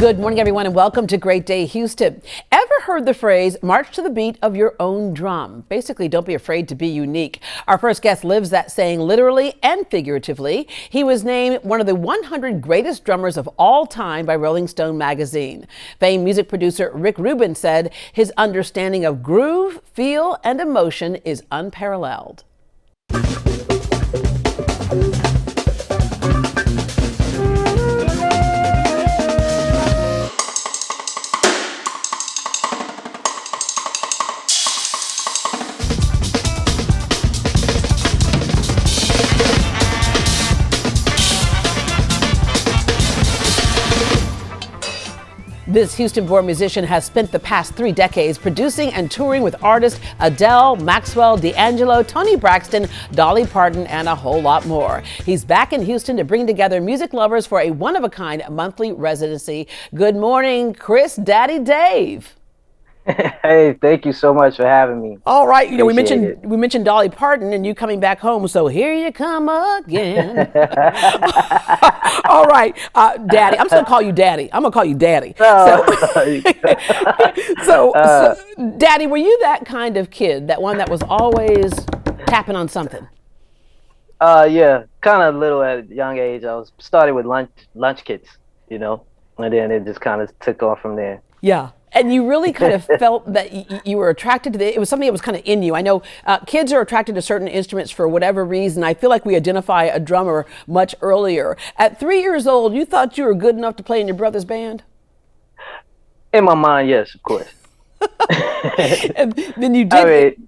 Good morning, everyone, and welcome to Great Day Houston. Ever heard the phrase, march to the beat of your own drum? Basically, don't be afraid to be unique. Our first guest lives that saying literally and figuratively. He was named one of the 100 greatest drummers of all time by Rolling Stone magazine. Famed music producer Rick Rubin said his understanding of groove, feel, and emotion is unparalleled. This Houston-born musician has spent the past 3 decades producing and touring with artists Adele, Maxwell, D'Angelo, Toni Braxton, Dolly Parton, and a whole lot more. He's back in Houston to bring together music lovers for a one-of-a-kind monthly residency. Good morning, Chris Daddy Dave. Hey, thank you so much for having me. All right, we mentioned Dolly Parton and you coming back home, so here you come again. All right, Daddy. I'm just gonna call you Daddy. So, Daddy, were you that kind of kid, that one that was always tapping on something? Yeah, kind of little at a young age. I was started with lunch kits, and then it just kind of took off from there. Yeah. And you really kind of felt that you were attracted to it was something that was kind of in you. I know kids are attracted to certain instruments for whatever reason. I feel like we identify a drummer much earlier. At 3 years old, you thought you were good enough to play in your brother's band? In my mind, yes, of course. And then you did.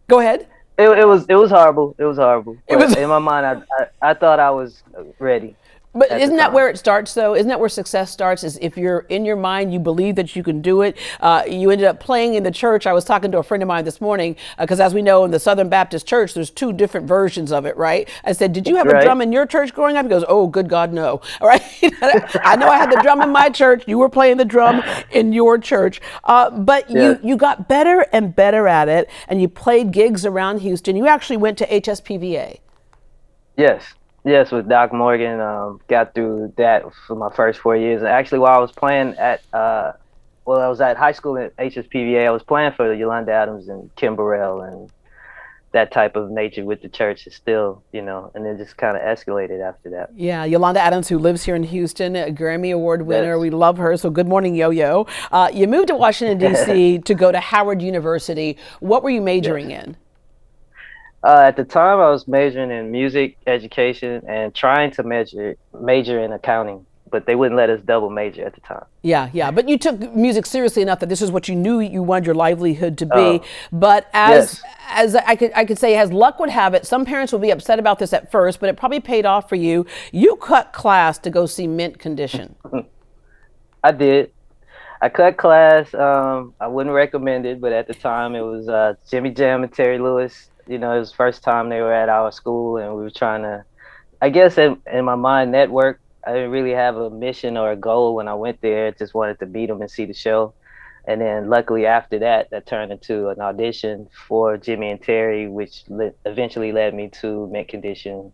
Go ahead. It was horrible. It was horrible. In my mind, I thought I was ready. But isn't that where it starts, though? Isn't that where success starts? Is if you're in your mind, you believe that you can do it. You ended up playing in the church. I was talking to a friend of mine this morning, because as we know, in the Southern Baptist Church, there's 2 different versions of it, right? I said, did you have a drum in your church growing up? He goes, oh, good God, no. All right. I know I had the drum in my church. You were playing the drum in your church. But you got better and better at it, and you played gigs around Houston. You actually went to HSPVA. Yes, with Doc Morgan, got through that for my first 4 years. Actually, while I was playing I was at high school at HSPVA, I was playing for Yolanda Adams and Kim Burrell and that type of nature with the church is still, and it just kind of escalated after that. Yeah, Yolanda Adams, who lives here in Houston, a Grammy Award winner. Yes. We love her. So good morning, Yo-Yo. You moved to Washington, D.C. to go to Howard University. What were you majoring in? At the time, I was majoring in music education and trying to major in accounting, but they wouldn't let us double major at the time. Yeah. But you took music seriously enough that this is what you knew you wanted your livelihood to be. But as I could say, as luck would have it, some parents will be upset about this at first, but it probably paid off for you. You cut class to go see Mint Condition. I did. I cut class. I wouldn't recommend it, but at the time it was Jimmy Jam and Terry Lewis. It was the first time they were at our school, and we were trying to, I guess in my mind, network. I didn't really have a mission or a goal when I went there. I just wanted to meet them and see the show. And then luckily after that turned into an audition for Jimmy and Terry, which eventually led me to Mint Condition,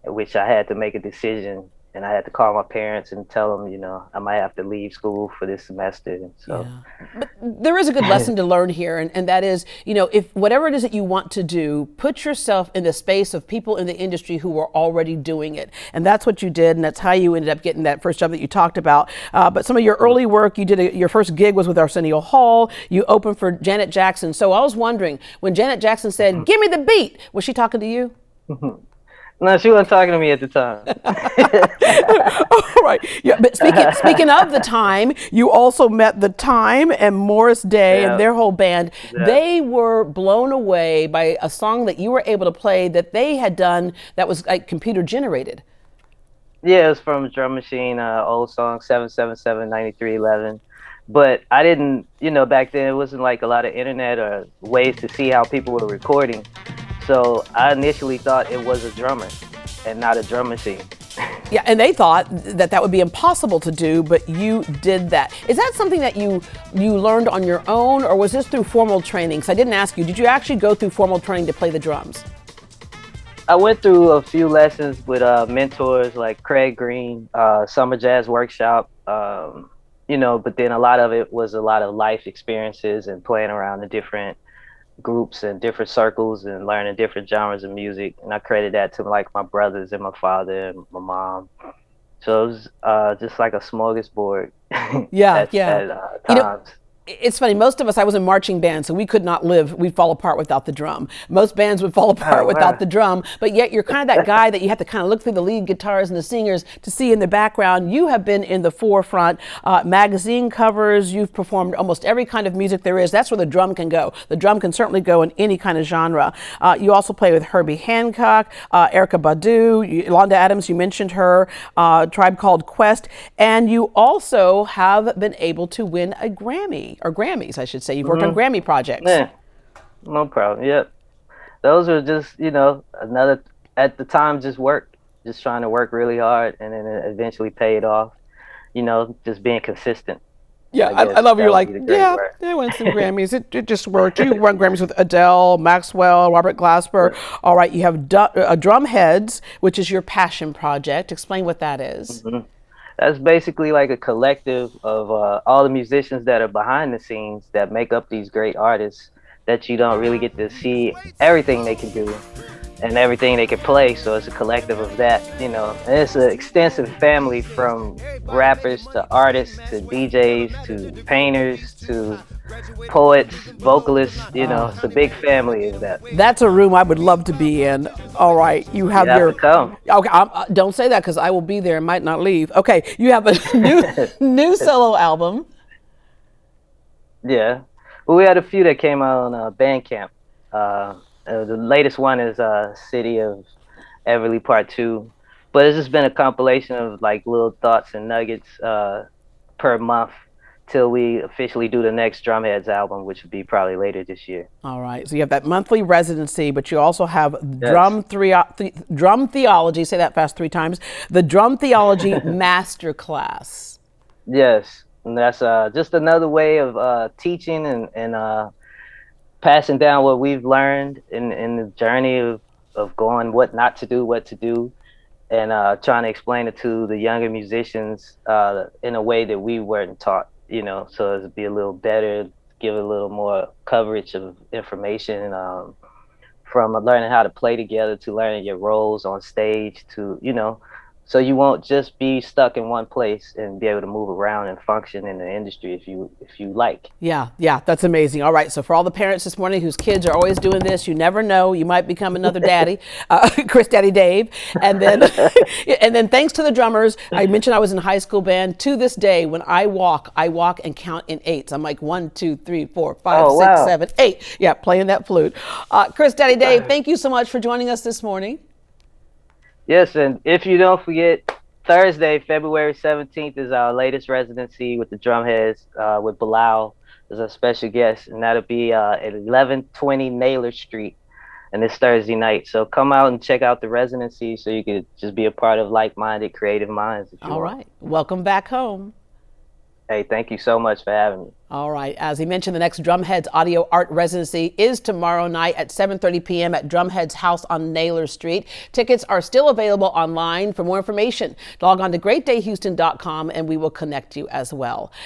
which I had to make a decision. And I had to call my parents and tell them, I might have to leave school for this semester. And so, But there is a good lesson to learn here, and that is, if whatever it is that you want to do, put yourself in the space of people in the industry who are already doing it. And that's what you did, and that's how you ended up getting that first job that you talked about. But some of your early work, your first gig was with Arsenio Hall. You opened for Janet Jackson. So I was wondering, when Janet Jackson said, "Give me the beat," was she talking to you? No, she wasn't talking to me at the time. All right. Yeah, but speaking of the time, you also met The Time and Morris Day and their whole band. Yeah. They were blown away by a song that you were able to play that they had done that was like computer generated. Yeah, it was from Drum Machine, old song 777-9311. But I didn't, back then it wasn't like a lot of internet or ways to see how people were recording. So I initially thought it was a drummer and not a drum machine. Yeah, and they thought that would be impossible to do, but you did that. Is that something that you learned on your own, or was this through formal training? Because I didn't ask you, did you actually go through formal training to play the drums? I went through a few lessons with mentors like Craig Green, Summer Jazz Workshop, but then a lot of it was a lot of life experiences and playing around in different groups and different circles and learning different genres of music. And I credit that to like my brothers and my father and my mom. So it was just like a smorgasbord Yeah, yeah. at You know, times. it's funny. Most of us, I was in marching band, so we could not live. We'd fall apart without the drum. Most bands would fall apart Oh without wow. the drum. But yet, you're kind of that guy that you have to kind of look through the lead guitars and the singers to see in the background. You have been in the forefront. Magazine covers. You've performed almost every kind of music there is. That's where the drum can go. The drum can certainly go in any kind of genre. You also play with Herbie Hancock, Erica Badu, Yolanda Adams. You mentioned her. Tribe Called Quest, and you also have been able to win a Grammy or Grammys, I should say. You've worked on Hmm. Grammy projects. Yeah, no problem. Yep. Those were just, another at the time just work, just trying to work really hard and then it eventually paid off, just being consistent. Yeah, I I guess love that you're would like, be the great yeah, word. I won some Grammys. It just worked. You won Grammys with Adele, Maxwell, Robert Glasper. All right, you have Drumheads, which is your passion project. Explain what that is. Mhm. That's basically like a collective of all the musicians that are behind the scenes that make up these great artists that you don't really get to see everything they can do and everything they can play. So it's a collective of that. And it's an extensive family from rappers to artists to DJs to painters to poets, vocalists. It's a big family of that. That's a room I would love to be in. All right, you You have have to your. come. Okay, don't say that because I will be there and might not leave. Okay, you have a new solo album. Yeah. Well, we had a few that came out on Bandcamp. The latest one is City of Everly Part 2. But it's just been a compilation of like little thoughts and nuggets per month till we officially do the next Drumheads album, which would be probably later this year. All right, so you have that monthly residency, but you also have Yes. drum theology. Say that fast 3 times. The Drum Theology Masterclass. Yes. And that's just another way of teaching and passing down what we've learned in the journey of going what not to do, what to do, and trying to explain it to the younger musicians in a way that we weren't taught, so it'd be a little better, give a little more coverage of information from learning how to play together to learning your roles on stage to, so you won't just be stuck in one place and be able to move around and function in the industry if you like. Yeah, yeah, that's amazing. All right, so for all the parents this morning whose kids are always doing this, you never know, you might become another daddy, Chris Daddy Dave, and then and then thanks to the drummers. I mentioned I was in high school band. To this day, when I walk and count in eights. I'm like 1, 2, 3, 4, 5, Oh 6, wow. 7, 8. Yeah, playing that flute. Chris Daddy Dave, thank you so much for joining us this morning. Yes, and if you don't forget, Thursday, February 17th is our latest residency with the Drumheads with Bilal as a special guest, and that'll be at 1120 Naylor Street, and this Thursday night. So come out and check out the residency so you could just be a part of like-minded creative minds if you All want. right, welcome back home. Hey, thank you so much for having me. All right. As he mentioned, the next Drumheads Audio Art residency is tomorrow night at 7:30 p.m. at Drumheads House on Naylor Street. Tickets are still available online. For more information, log on to greatdayhouston.com and we will connect you as well.